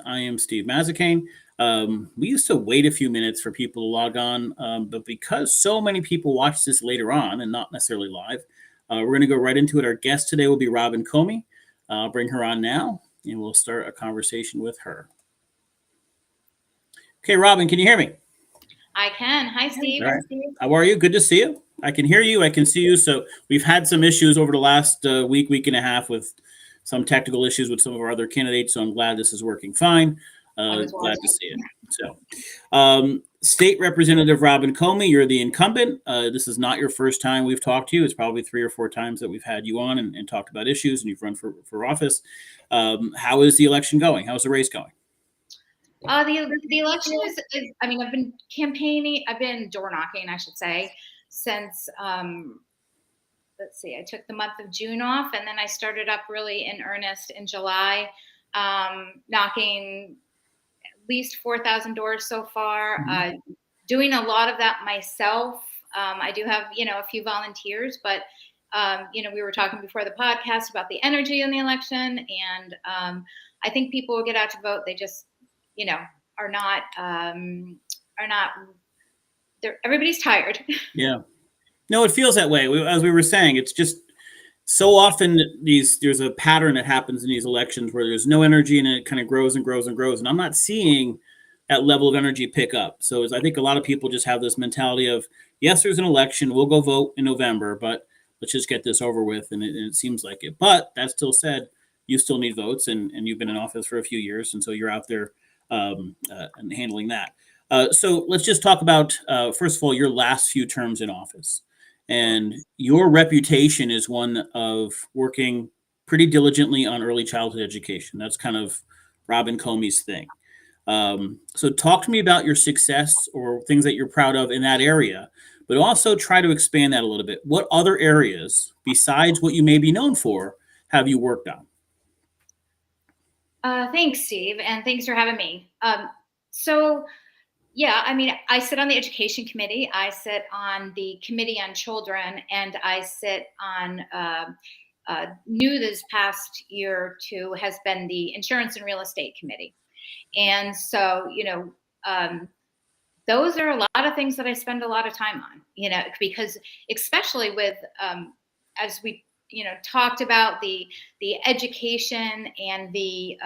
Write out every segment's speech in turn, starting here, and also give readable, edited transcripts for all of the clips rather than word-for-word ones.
I am Steve Mazzacane. We used to wait a few minutes for people to log on, but because so many people watch this later on and not necessarily live, we're going to go right into it. Our guest today will be Robin Comey. I'll bring her on now, and we'll start a conversation with her. Okay, Robin, can you hear me? I can. Hi, Steve. All right. How are you? Good to see you. I can hear you. I can see you. So we've had some issues over the last week and a half with some technical issues with some of our other candidates. So I'm glad this is working fine. Glad to see it. So, State Representative Robin Comey, you're the incumbent. This is not your first time we've talked to you. It's probably 3 or 4 times that we've had you on and talked about issues, and you've run for office. How is the election going? How's the race going? The election is, I mean, I've been campaigning, I've been door knocking, I should say, since, let's see, I took the month of June off, and then I started up really in earnest in July, knocking at least 4,000 doors so far, doing a lot of that myself. I do have, a few volunteers, but, we were talking before the podcast about the energy in the election, and I think people will get out to vote. They just, are not, everybody's tired. Yeah. No, it feels that way. As we were saying, it's just so often there's a pattern that happens in these elections where there's no energy and it kind of grows and grows and grows. And I'm not seeing that level of energy pick up. So I think a lot of people just have this mentality of, yes, there's an election. We'll go vote in November, but let's just get this over with. And it seems like it. But that still said, you still need votes, and you've been in office for a few years. And so you're out there and handling that. So let's just talk about, first of all, your last few terms in office. And your reputation is one of working pretty diligently on early childhood education. That's kind of Robin Comey's thing. So talk to me about your success or things that you're proud of in that area, but also try to expand that a little bit. What other areas, besides what you may be known for, have you worked on? Thanks, Steve, and thanks for having me. Yeah, I mean, I sit on the education committee. I sit on the committee on children, and I sit on new this past year or two has been the insurance and real estate committee. And so, those are a lot of things that I spend a lot of time on, because especially with, as we, talked about the education and the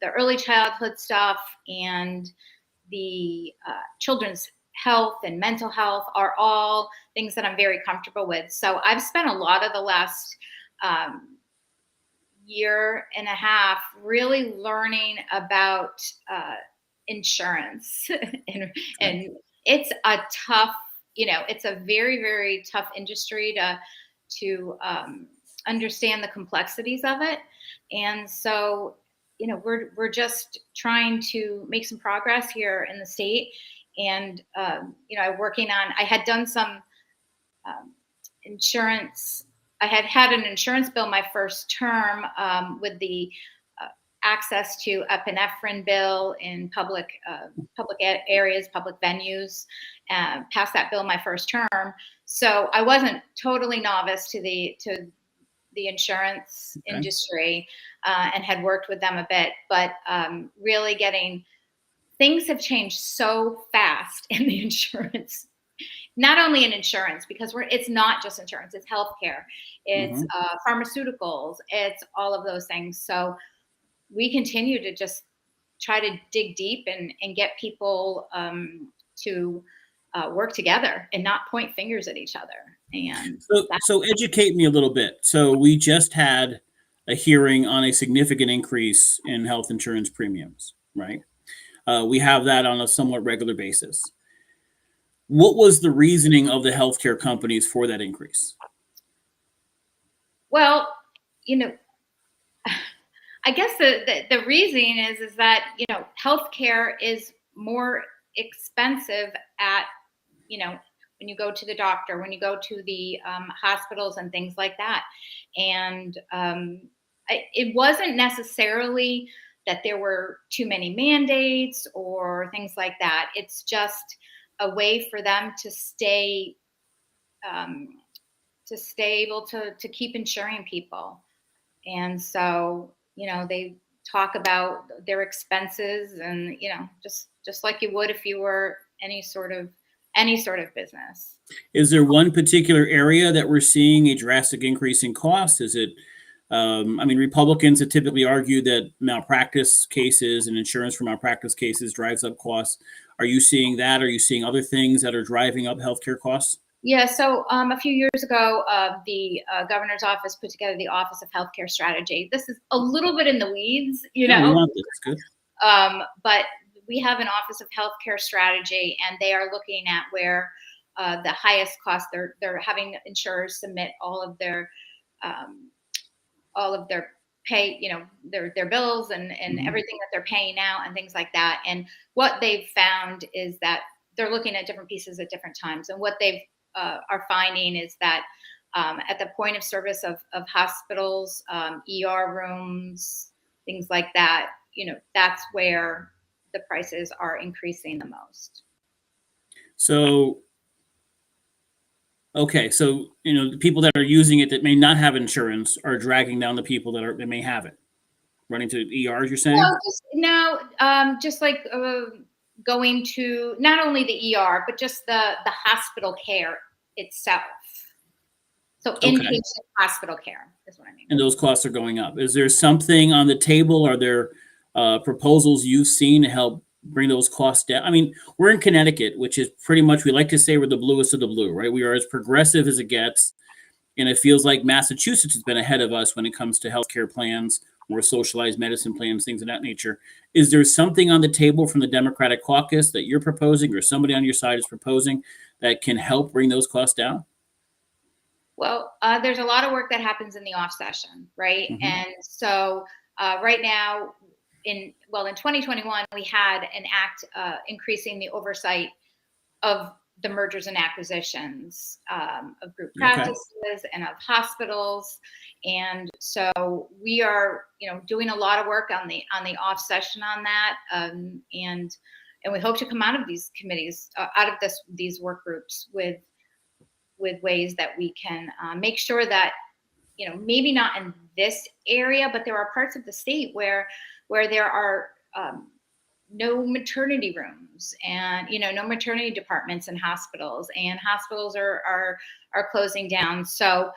early childhood stuff and the children's health and mental health are all things that I'm very comfortable with. So I've spent a lot of the last year and a half really learning about insurance and it's a tough, it's a very, very tough industry to understand the complexities of it. And so, we're just trying to make some progress here in the state. And, I had done some insurance. I had an insurance bill my first term with the access to epinephrine bill in public areas, public venues. Passed that bill my first term, so I wasn't totally novice to the insurance industry, and had worked with them a bit. But really things have changed so fast in the insurance. Not only in insurance, because it's not just insurance; it's healthcare, it's pharmaceuticals, it's all of those things. So we continue to just try to dig deep and get people to work together and not point fingers at each other. And so educate me a little bit. So we just had a hearing on a significant increase in health insurance premiums, right? We have that on a somewhat regular basis. What was the reasoning of the healthcare companies for that increase? Well, I guess the reasoning is that, healthcare is more expensive at, when you go to the doctor, when you go to the hospitals and things like that. And it wasn't necessarily that there were too many mandates or things like that. It's just a way for them to stay able to keep insuring people. And so, talk about their expenses, and just like you would if you were any sort of business. Is there one particular area that we're seeing a drastic increase in cost? Is it, I mean, Republicans have typically argued that malpractice cases and insurance for malpractice cases drives up costs. Are you seeing that? Are you seeing other things that are driving up healthcare costs? Yeah, so a few years ago, the governor's office put together the Office of Healthcare Strategy. This is a little bit in the weeds, No, we want this. It's good. but we have an Office of Healthcare Strategy, and they are looking at where the highest cost. They're having insurers submit um, all of their pay, their bills and everything that they're paying out and things like that. And what they've found is that they're looking at different pieces at different times. And what they've are finding is that at the point of service of hospitals, ER rooms, things like that, that's where the prices are increasing the most. So, okay, so the people that are using it that may not have insurance are dragging down the people that may have it, running to ERs. You're saying? Just like going to not only the ER, but just the hospital care itself. So inpatient hospital care is what I mean. And those costs are going up. Is there something on the table? Are there proposals you've seen to help bring those costs down? I mean, we're in Connecticut, which is pretty much, we like to say we're the bluest of the blue, right? We are as progressive as it gets. And it feels like Massachusetts has been ahead of us when it comes to healthcare plans, more socialized medicine plans, things of that nature. Is there something on the table from the Democratic caucus that you're proposing or somebody on your side is proposing that can help bring those costs down? Well, there's a lot of work that happens in the off session, right? Mm-hmm. And so right now, in 2021, we had an act increasing the oversight of the mergers and acquisitions of group practices and of hospitals. And so we are, doing a lot of work on the off session on that, and we hope to come out of these committees, out of these work groups with ways that we can make sure that, maybe not in this area, but there are parts of the state where there are no maternity rooms and no maternity departments in hospitals, and hospitals are closing down. So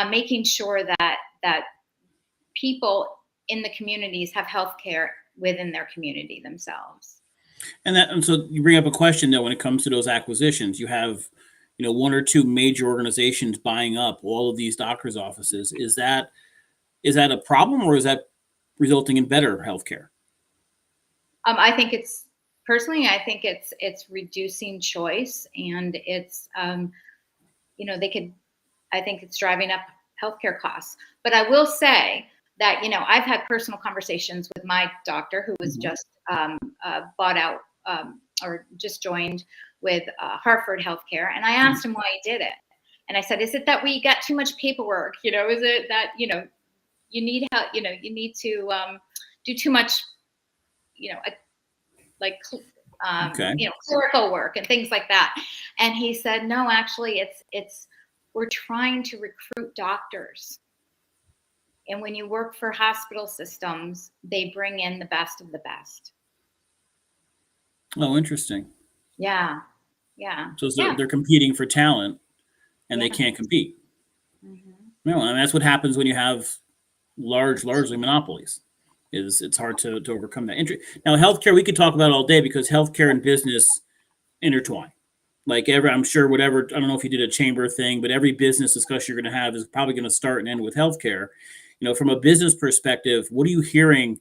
making sure that people in the communities have health care within their community themselves. And so you bring up a question though, when it comes to those acquisitions, you have one or two major organizations buying up all of these doctors' offices. Is that a problem, or is that resulting in better healthcare? I think it's reducing choice, and it's I think it's driving up healthcare costs. But I will say that I've had personal conversations with my doctor, who was just bought out or just joined with Hartford Healthcare, and I asked him why he did it. And I said, "Is it that we got too much paperwork? Is it that you need help? You need to do too much, clerical work and things like that." And he said, "No, actually, it's we're trying to recruit doctors, and when you work for hospital systems, they bring in the best of the best." Oh, interesting. Yeah. So they're competing for talent, and they can't compete. Mm-hmm. No, and that's what happens when you have largely monopolies. It's hard to overcome that. Now, healthcare, we could talk about all day, because healthcare and business intertwine. I'm sure whatever, I don't know if you did a chamber thing, but every business discussion you're going to have is probably going to start and end with healthcare. From a business perspective, what are you hearing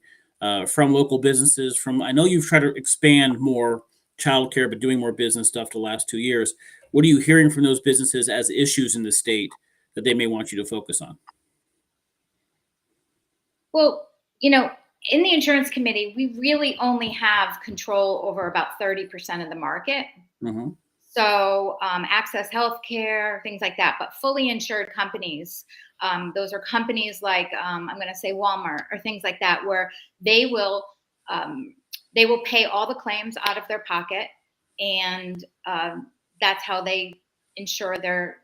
from local businesses? I know you've tried to expand more childcare, but doing more business stuff the last 2 years. What are you hearing from those businesses as issues in the state that they may want you to focus on? Well, in the insurance committee, we really only have control over about 30% of the market. Mm-hmm. So Access Healthcare, things like that. But fully insured companies, those are companies like I'm going to say Walmart or things like that, where they will pay all the claims out of their pocket, and that's how they insure their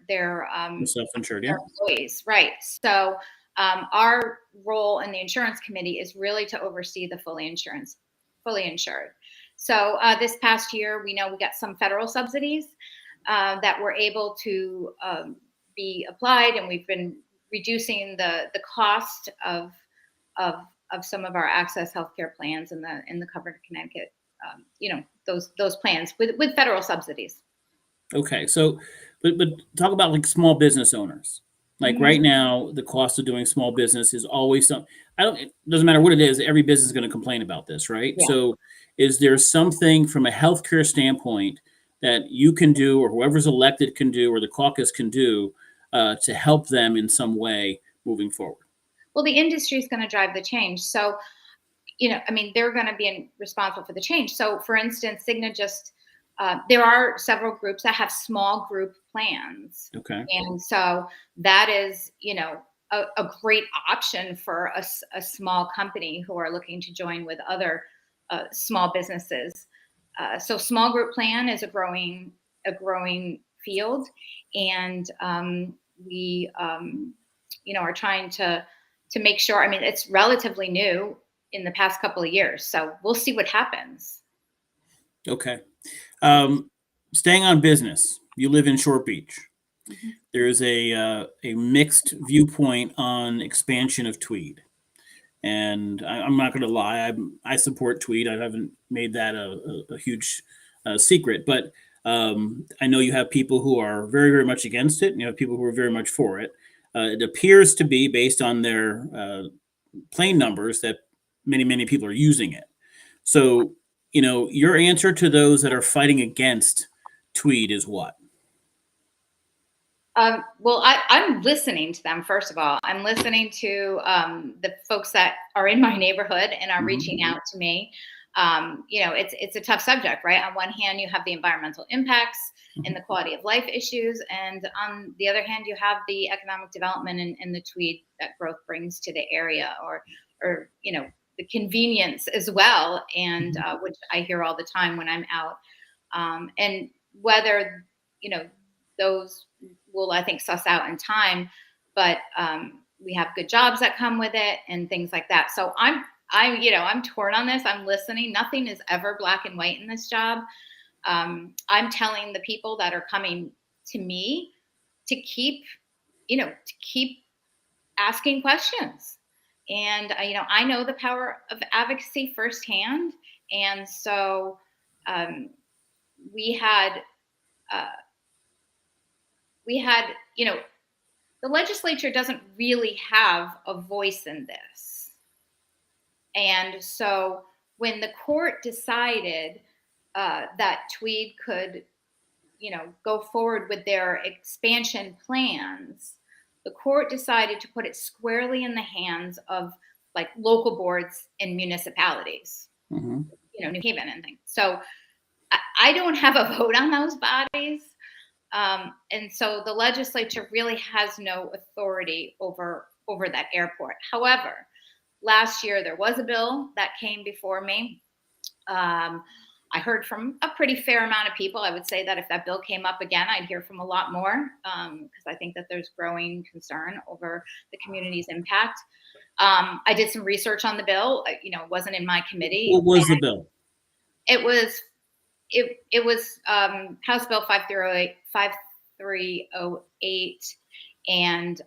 self-insured, their employees, right? So Our role in the insurance committee is really to oversee the fully insured. So this past year, we know we got some federal subsidies that were able to be applied, and we've been reducing the cost of some of our access healthcare plans in the Covered Connecticut. Those plans with federal subsidies. Okay, so, but talk about like small business owners. Like Mhm. right now, the cost of doing small business is always some. I don't. It doesn't matter what it is. Every business is going to complain about this, right? Yeah. So, is there something from a healthcare standpoint that you can do, or whoever's elected can do, or the caucus can do, to help them in some way moving forward? Well, the industry is going to drive the change. So, I mean, they're going to be responsible for the change. So, for instance, Cigna just, there are several groups that have small group plans. Okay. And so that is, a great option for a small company who are looking to join with other small businesses. So small group plan is a growing field. And we, are trying to make sure, I mean, it's relatively new in the past couple of years. So we'll see what happens. Okay. Um, Staying on business, you live in Short Beach. Mhm. There's a mixed viewpoint on expansion of Tweed, and I'm not going to lie, I support Tweed. I haven't made that a huge secret, but I know you have people who are very, very much against it, and you have people who are very much for it. It appears to be based on their plane numbers that many people are using it. So, your answer to those that are fighting against Tweed is what? Well, I'm listening to them, first of all. I'm listening to the folks that are in my neighborhood and are reaching out to me. It's a tough subject, right? On one hand, you have the environmental impacts and the quality of life issues. And on the other hand, you have the economic development and the Tweed that growth brings to the area, or the convenience as well. And which I hear all the time when I'm out. And whether, those will, I think, suss out in time, but we have good jobs that come with it and things like that. So I'm torn on this. I'm listening. Nothing is ever black and white in this job. I'm telling the people that are coming to me to keep asking questions. And I know the power of advocacy firsthand. And so we had uh, the legislature doesn't really have a voice in this. And so when the court decided that Tweed could, go forward with their expansion plans, the court decided to put it squarely in the hands of like local boards and municipalities, Mm-hmm. New Haven and things. So I don't have a vote on those bodies. And so the legislature really has no authority over that airport. However, last year there was a bill that came before me. I heard from a pretty fair amount of people. I would say that if that bill came up again, I'd hear from a lot more, because I think that there's growing concern over the community's impact. I did some research on the bill. It wasn't in my committee. What was the bill? It was House Bill 5308, and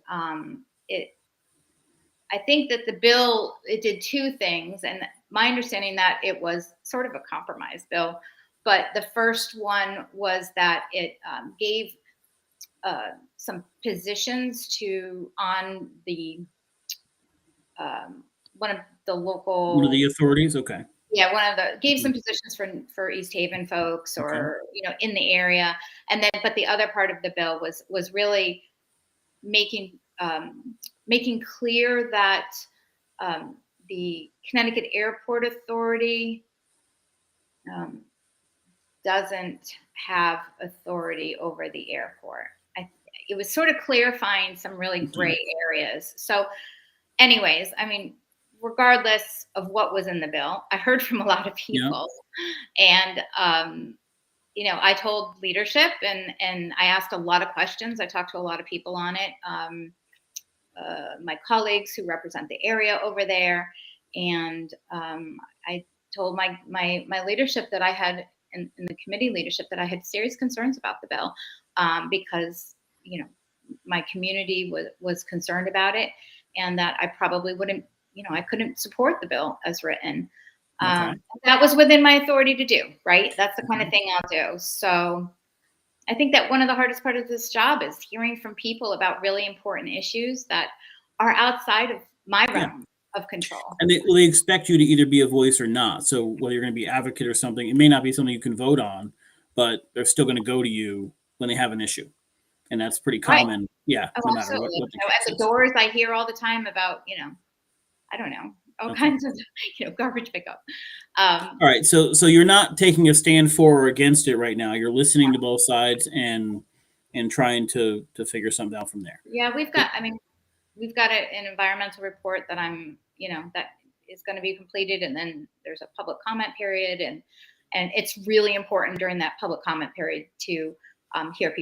I think that the bill, it did two things, and my understanding that it was sort of a compromise bill. But the first one was that it gave some positions on the one of the local, One of the authorities? Okay. Yeah, gave some positions for East Haven folks, Okay. or in the area, and then but the other part of the bill was really making clear that the Connecticut Airport Authority doesn't have authority over the airport. It was sort of clarifying some really gray areas. So, anyways, I mean, regardless of what was in the bill, I heard from a lot of people, and I told leadership, and I asked a lot of questions. I talked to a lot of people on it. my colleagues who represent the area over there, and I told my leadership that I had in the committee leadership that I had serious concerns about the bill, because my community was concerned about it, and that I probably wouldn't, I couldn't support the bill as written. Okay. That was within my authority to do, right? That's the kind of thing I'll do. So I think that one of the hardest parts of this job is hearing from people about really important issues that are outside of my realm of control. And they expect you to either be a voice or not. So whether you're going to be advocate or something, it may not be something you can vote on, but they're still going to go to you when they have an issue. And that's pretty common. Right. Yeah. Oh, no matter absolutely. what the at the doors, I hear all the time about, I don't know, all kinds of, garbage pickup. All right. So you're not taking a stand for or against it right now. You're listening to both sides and trying to figure something out from there. Yeah, we've got an environmental report that that is going to be completed. And then there's a public comment period. And it's really important during that public comment period to hear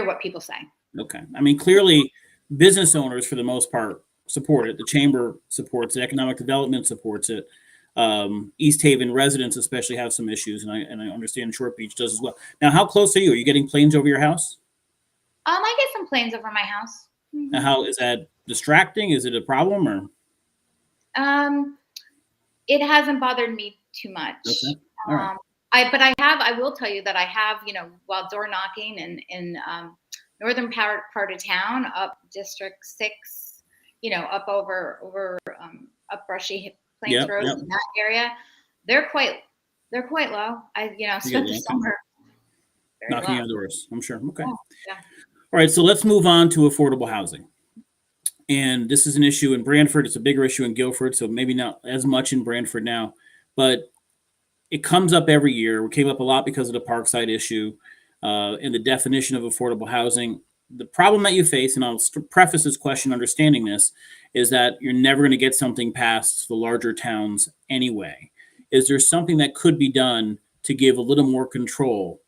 what people say. Okay. I mean, clearly business owners for the most part support it. The chamber supports it. Economic development supports it. East Haven residents especially have some issues, and I understand Short Beach does as well. Now, how close are you? Are you getting planes over your house? I get some planes over my house. Mm-hmm. Now, how is that distracting? Is it a problem or? It hasn't bothered me too much. Okay. All right. I will tell you that I have, while door knocking in northern part of town, up District 6, up over up Brushy Plains Road in that area, they're quite low. I spent the summer knocking on doors, I'm sure. Okay. Oh, yeah. All right, so let's move on to affordable housing. And this is an issue in Brantford. It's a bigger issue in Guilford, so maybe not as much in Brantford now, but it comes up every year. It came up a lot because of the Parkside issue and the definition of affordable housing. The problem that you face, and I'll preface this question understanding this, is that you're never going to get something past the larger towns anyway. Is there something that could be done to give a little more control?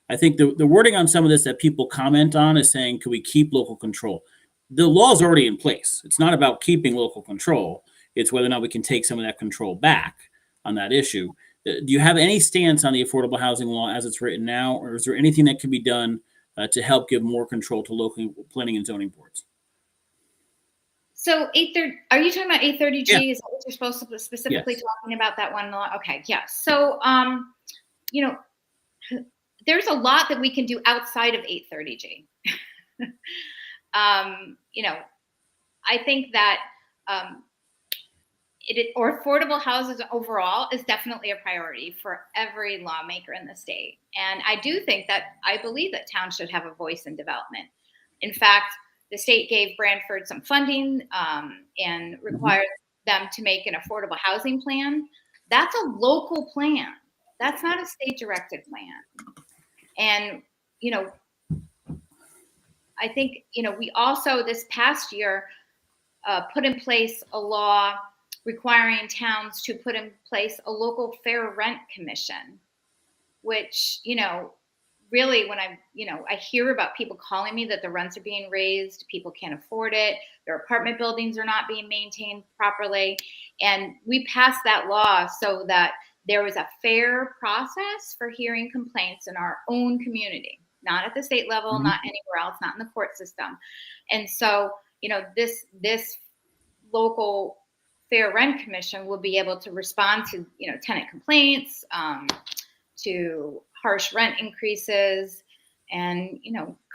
I think the wording on some of this that people comment on is saying, can we keep local control? The law is already in place. It's not about keeping local control. It's whether or not we can take some of that control back on that issue. Do you have any stance on the affordable housing law as it's written now, or is there anything that can be done to help give more control to local planning and zoning boards? So are you talking about 830G? Yeah. Is that what you're supposed to specifically talking about, that one law? Okay, yeah. So, there's a lot that we can do outside of 830G. I think that or affordable houses overall is definitely a priority for every lawmaker in the state. And I believe that towns should have a voice in development. In fact, the state gave Brantford some funding and required them to make an affordable housing plan. That's a local plan. That's not a state-directed plan. And, I think, we also this past year put in place a law requiring towns to put in place a local fair rent commission, which, really when I hear about people calling me that the rents are being raised, people can't afford it, their apartment buildings are not being maintained properly. And we passed that law so that there was a fair process for hearing complaints in our own community, not at the state level, not anywhere else, not in the court system. And so, this local fair rent commission will be able to respond to, tenant complaints, to harsh rent increases and,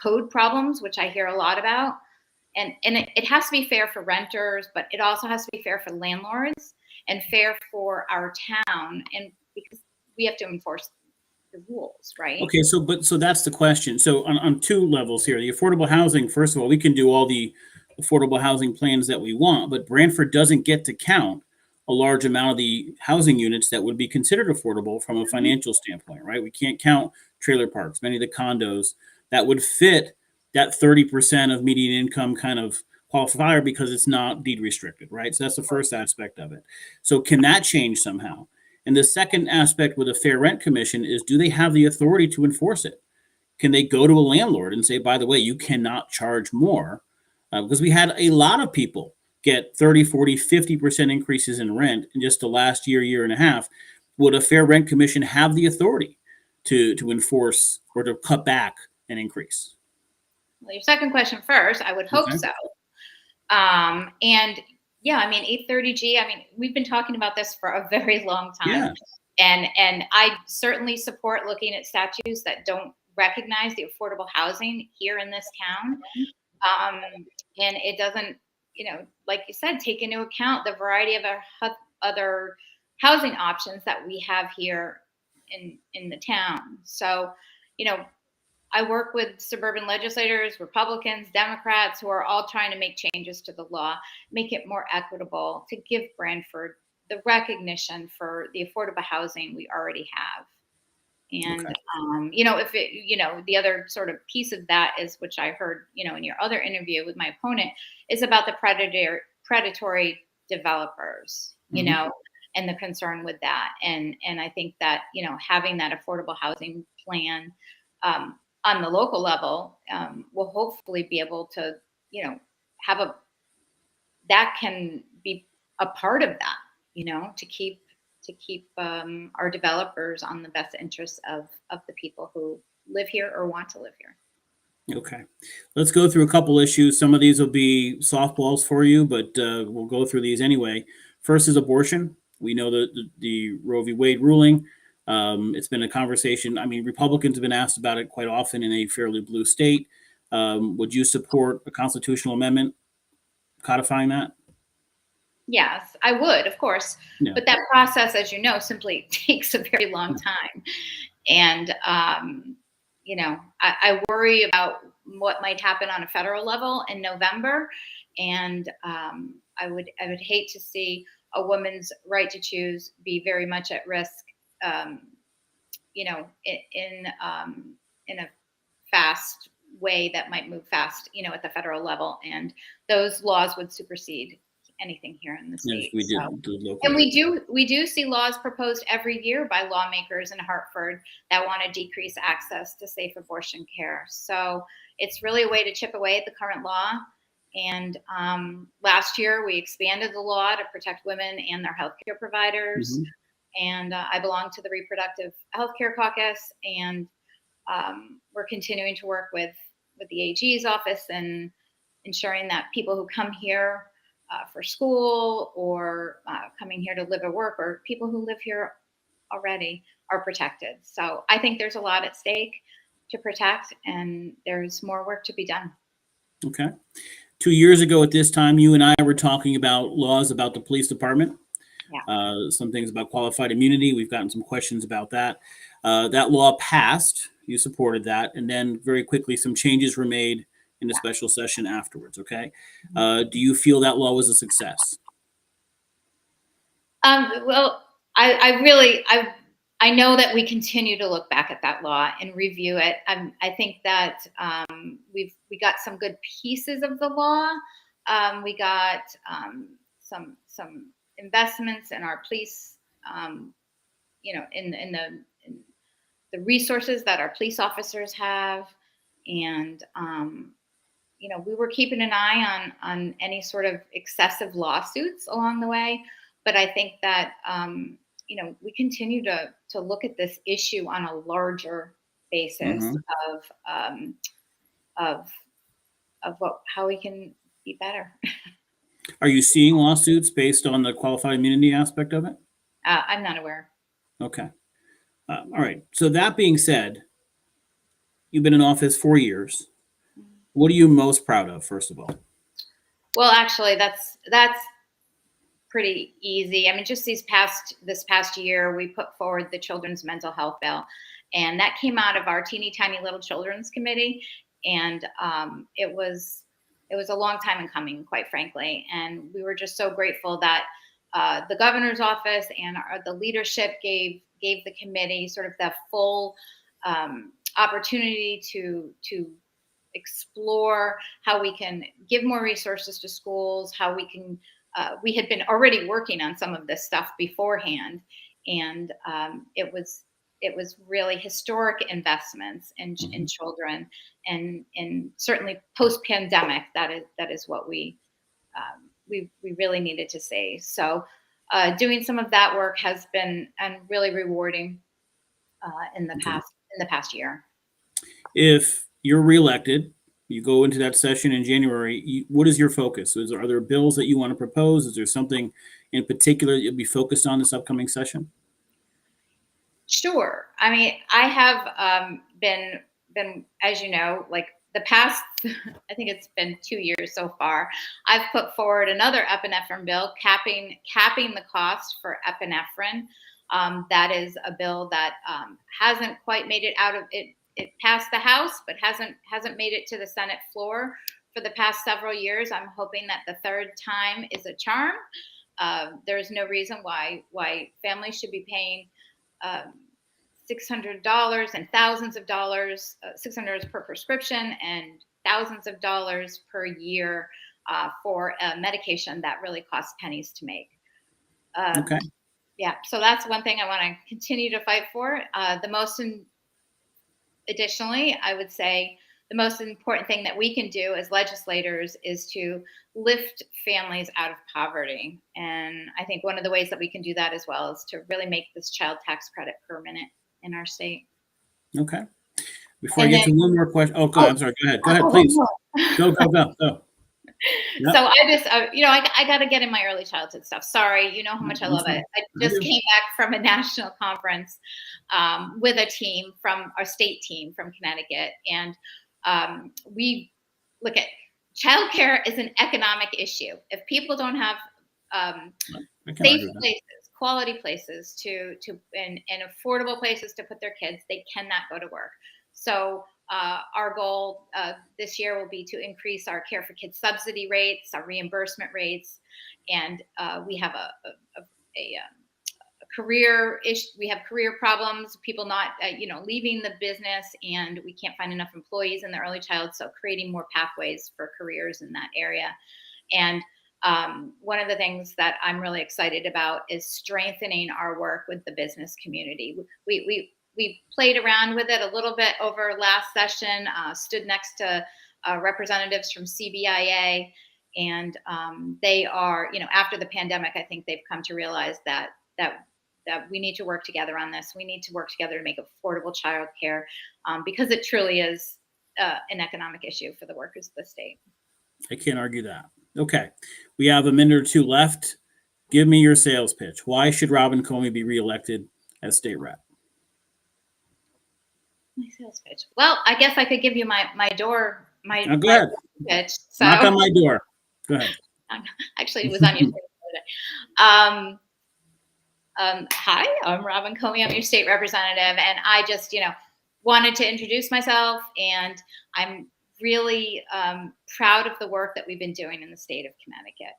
code problems, which I hear a lot about. And it has to be fair for renters, but it also has to be fair for landlords and fair for our town. And because we have to enforce the rules, right? Okay, so that's the question. So on two levels here, the affordable housing, first of all, we can do all the affordable housing plans that we want, but Brantford doesn't get to count a large amount of the housing units that would be considered affordable from a financial standpoint, right? We can't count trailer parks, many of the condos that would fit that 30% of median income kind of qualifier because it's not deed restricted, right? So that's the first aspect of it. So can that change somehow? And the second aspect with a fair rent commission is, do they have the authority to enforce it? Can they go to a landlord and say, by the way, you cannot charge more because we had a lot of people get 30, 40, 50% increases in rent in just the last year and a half. Would a fair rent commission have the authority to enforce or to cut back an increase? Well, your second question first, I would hope Okay. so. And yeah, I mean, 830G, I mean, we've been talking about this for a very long time. Yeah. And I certainly support looking at statutes that don't recognize the affordable housing here in this town. And it doesn't, like you said, take into account the variety of other housing options that we have here in the town. So, I work with suburban legislators, Republicans, Democrats, who are all trying to make changes to the law, make it more equitable, to give Brantford the recognition for the affordable housing we already have. And, if the other sort of piece of that is, which I heard, in your other interview with my opponent, is about the predatory developers, and the concern with that. And I think that, having that affordable housing plan, on the local level, will hopefully be able to, have that can be a part of that, to keep our developers on the best interests of the people who live here or want to live here. Okay. Let's go through a couple issues. Some of these will be softballs for you, but we'll go through these anyway. First is abortion. We know that the Roe v. Wade ruling. It's been a conversation. I mean, Republicans have been asked about it quite often in a fairly blue state. Would you support a constitutional amendment codifying that? Yes, I would, of course. Yeah. But that process, as you know, simply takes a very long time. And, I worry about what might happen on a federal level in November. And I would hate to see a woman's right to choose be very much at risk, in a fast way that might move fast, at the federal level. And those laws would supersede anything here in the state. Yes, we do. So, and we do see laws proposed every year by lawmakers in Hartford that want to decrease access to safe abortion care. So it's really a way to chip away at the current law. And last year we expanded the law to protect women and their healthcare providers. Mm-hmm. And I belong to the Reproductive Healthcare Caucus, and we're continuing to work with the AG's office and ensuring that people who come here for school or coming here to live or work, or people who live here already, are protected. So I think there's a lot at stake to protect, and there's more work to be done. Okay. 2 years ago at this time, you and I were talking about laws about the police department. Yeah. Some things about qualified immunity. We've gotten some questions about that. That law passed. You supported that. And then very quickly, some changes were made in the special session afterwards. Okay. Do you feel that law was a success? Well, I know that we continue to look back at that law and review it. I think that we got some good pieces of the law. We got some investments in our police, in the resources that our police officers have, and we were keeping an eye on any sort of excessive lawsuits along the way. But I think that we continue to look at this issue on a larger basis. Mm-hmm. of how we can be better. Are you seeing lawsuits based on the qualified immunity aspect of it? I'm not aware. Okay. All right. So that being said, you've been in office 4 years. What are you most proud of, first of all? Well, actually, that's pretty easy. I mean, just this past year, we put forward the Children's Mental Health Bill, and that came out of our teeny tiny little Children's Committee, and it was a long time in coming, quite frankly. And we were just so grateful that the governor's office and the leadership gave the committee sort of the full opportunity to explore how we can give more resources to schools, how we can. We had been already working on some of this stuff beforehand, and it was it was really historic investments in children, and certainly post pandemic, that is what we really needed to say. So doing some of that work has been really rewarding in the past year. If you're reelected, you go into that session in January, what is your focus? Are there bills that you want to propose? Is there something in particular that you'll be focused on this upcoming session? Sure. I mean, I have been, as you know, like the past, I think it's been 2 years so far, I've put forward another epinephrine bill, capping the cost for epinephrine. That is a bill that hasn't quite made it out of it. It passed the House, but hasn't made it to the Senate floor for the past several years. I'm hoping that the third time is a charm. There's no reason why families should be paying $600 and thousands of dollars, $600 per prescription and thousands of dollars per year for a medication that really costs pennies to make. Okay. Yeah, so that's one thing I want to continue to fight for. Additionally, I would say the most important thing that we can do as legislators is to lift families out of poverty. And I think one of the ways that we can do that as well is to really make this child tax credit permanent in our state. Okay. Before I get to one more question. Oh, I'm sorry. Go ahead, please. Go. Yep. So I just, I got to get in my early childhood stuff. Sorry, you know how much I love it. I just came back from a national conference with a team from our state team from Connecticut. And we look at childcare is an economic issue. If people don't have safe places, quality places and affordable places to put their kids, they cannot go to work. So our goal this year will be to increase our Care for Kids subsidy rates, our reimbursement rates, and we have a career issue. We have career problems, people not leaving the business, and we can't find enough employees in the early child. So creating more pathways for careers in that area. And one of the things that I'm really excited about is strengthening our work with the business community. We played around with it a little bit over last session, stood next to representatives from CBIA, and they are, after the pandemic, I think they've come to realize that we need to work together on this. We need to work together to make affordable childcare because it truly is an economic issue for the workers of the state. I can't argue that. Okay. We have a minute or two left. Give me your sales pitch. Why should Robin Comey be reelected as state rep? My sales pitch. Well, I guess I could give you my door go ahead. Pitch. So, knock on my door. Go ahead. Actually, it was on your state. Hi, I'm Robin Comey. I'm your state representative, and I just, wanted to introduce myself. And I'm really proud of the work that we've been doing in the state of Connecticut.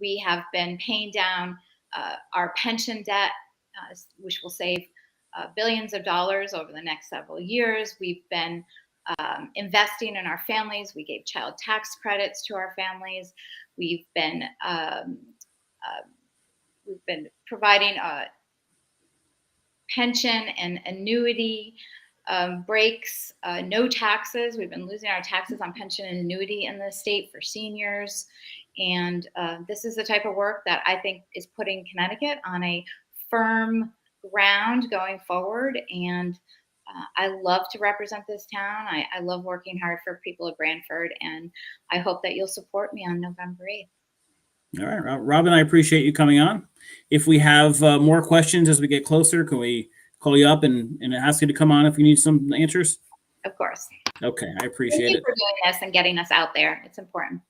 We have been paying down our pension debt, which will save billions of dollars over the next several years. We've been investing in our families. We gave child tax credits to our families. We've been providing pension and annuity breaks, no taxes. We've been losing our taxes on pension and annuity in the state for seniors. And this is the type of work that I think is putting Connecticut on a firm ground going forward. And I love to represent this town. I love working hard for people of Branford, and I hope that you'll support me on November 8th. All right, Robin, I appreciate you coming on. If we have more questions as we get closer, can we call you up and ask you to come on if you need some answers? Of course. Okay, I appreciate it. Thank you for doing this and getting us out there. It's important.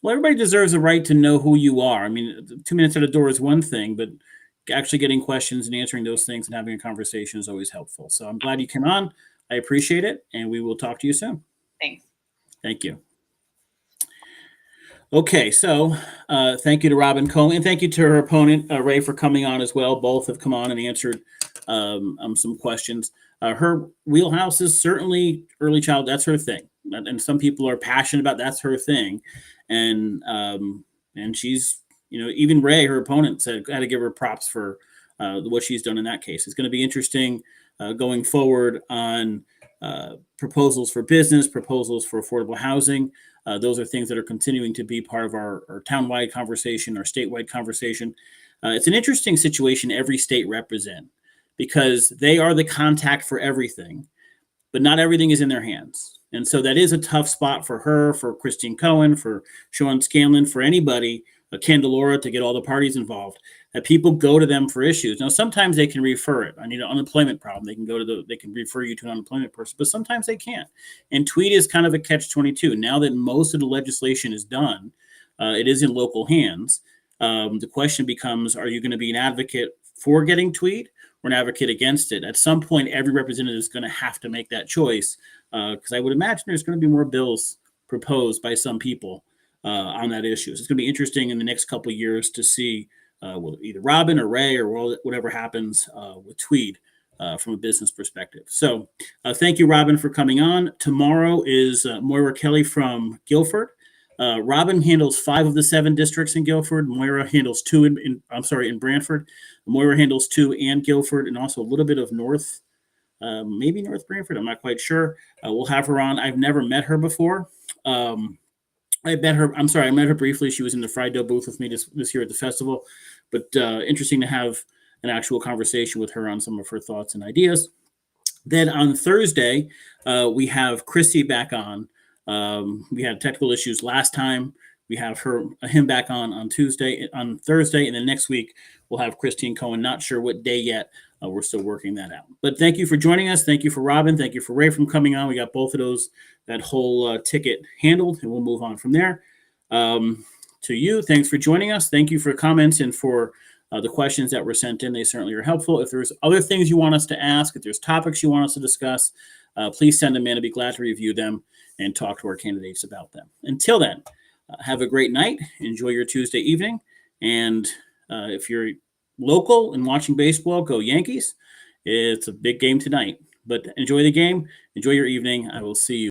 Well, everybody deserves a right to know who you are. I mean, 2 minutes at a door is one thing, but actually getting questions and answering those things and having a conversation is always helpful. So I'm glad you came on. I appreciate it, and we will talk to you soon. Thanks. Thank you. Okay, so thank you to Robin Comey, and thank you to her opponent, Ray, for coming on as well. Both have come on and answered some questions. Her wheelhouse is certainly early child. That's her thing. And some people are passionate about that's her thing. And she's, even Ray, her opponent, said, I had to give her props for what she's done in that case. It's going to be interesting going forward on proposals for business, proposals for affordable housing. Those are things that are continuing to be part of our town-wide conversation, our statewide conversation. It's an interesting situation every state represents because they are the contact for everything, but not everything is in their hands. And so that is a tough spot for her, for Christine Cohen, for Sean Scanlon, for anybody, Candelora, to get all the parties involved, that people go to them for issues. Now, sometimes they can refer it. I need an unemployment problem. They can they can refer you to an unemployment person, but sometimes they can't. And tweet is kind of a catch-22. Now that most of the legislation is done, it is in local hands. The question becomes, are you going to be an advocate for getting tweet or an advocate against it? At some point, every representative is going to have to make that choice, because I would imagine there's going to be more bills proposed by some people on that issue. So it's going to be interesting in the next couple of years to see either Robin or Ray or whatever happens with Tweed from a business perspective. So thank you, Robin, for coming on. Tomorrow is Moira Kelly from Guilford. Robin handles 5 of the 7 districts in Guilford. Moira handles 2 in Brantford. Moira handles 2 and Guilford, and also a little bit of maybe North Brantford. I'm not quite sure. We'll have her on. I've never met her before. I met her briefly. She was in the fried dough booth with me this year at the festival, but interesting to have an actual conversation with her on some of her thoughts and ideas. Then on Thursday, we have Chrissy back on. We had technical issues last time. We have him back on Thursday, and then next week we'll have Christine Cohen. Not sure what day yet. We're still working that out. But thank you for joining us. Thank you for Robin. Thank you for Ray from coming on. We got both of that whole ticket handled, and we'll move on from there. To you, thanks for joining us. Thank you for comments and for the questions that were sent in. They certainly are helpful. If there's other things you want us to ask, if there's topics you want us to discuss, please send them in. I'd be glad to review them and talk to our candidates about them. Until then, have a great night. Enjoy your Tuesday evening. And if you're local and watching baseball, go Yankees. It's a big game tonight. But enjoy the game. Enjoy your evening. I will see you.